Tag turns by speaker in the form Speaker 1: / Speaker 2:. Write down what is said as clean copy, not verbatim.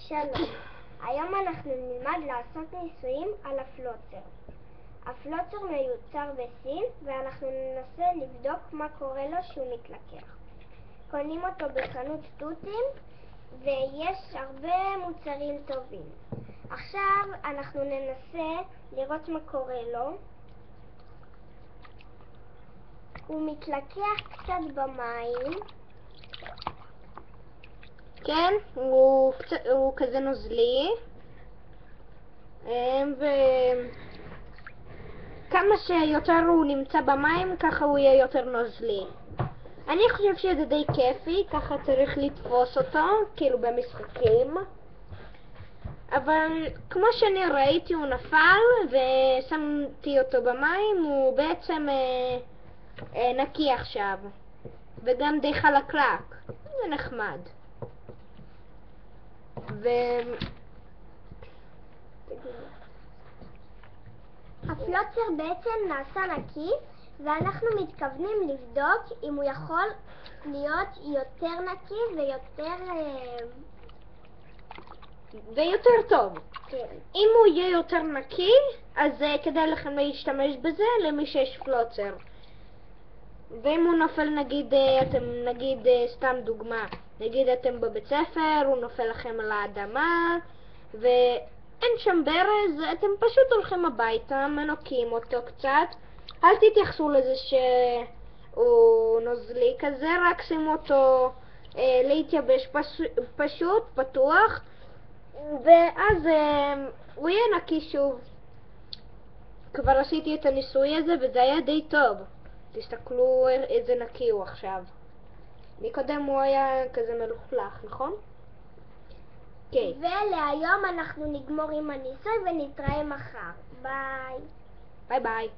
Speaker 1: שלום, היום אנחנו נלמד לעשות ניסויים על הפלוצר. הפלוצר מיוצר בסין ואנחנו ננסה לבדוק מה קורה לו שהוא מתלקח. קונים אותו בחנות תותים ויש הרבה מוצרים טובים. עכשיו אנחנו ננסה לראות מה קורה לו. הוא מתלקח קצת במים.
Speaker 2: כן, הוא כזה נוזלי, וכמה שיותר הוא נמצא במים ככה הוא יהיה יותר נוזלי. אני חושב שזה די כיפי, ככה צריך לתפוס אותו, כאילו במשחקים. אבל כמו שאני ראיתי הוא נפל ושמתי אותו במים, הוא בעצם נקי עכשיו. וגם די חלקלק, זה נחמד.
Speaker 1: הפלוצר בעצם נעשה נקי ואנחנו מתכוונים לבדוק אם הוא יכול להיות יותר נקי
Speaker 2: ויותר טוב.
Speaker 1: כן.
Speaker 2: אם הוא יהיה יותר נקי, אז כדאי לכם להשתמש בזה למי שיש פלוצר. ואם הוא נופל נגיד סתם דוגמה, נגיד אתם בבית ספר, הוא נופל לכם על האדמה ואין שם ברז, אתם פשוט הולכים הביתה, מנוקים אותו קצת, אל תתייחסו לזה שהוא נוזלי כזה, רק שימו אותו להתייבש פשוט, פתוח, ואז הוא יהיה נקי שוב. כבר עשיתי את הניסוי הזה וזה היה די טוב. תסתכלו איזה נקי הוא עכשיו. מקודם הוא היה כזה מלוכלך, נכון? כן.
Speaker 1: ולהיום אנחנו נגמור עם הניסוי ונתראה מחר. ביי.
Speaker 2: ביי ביי.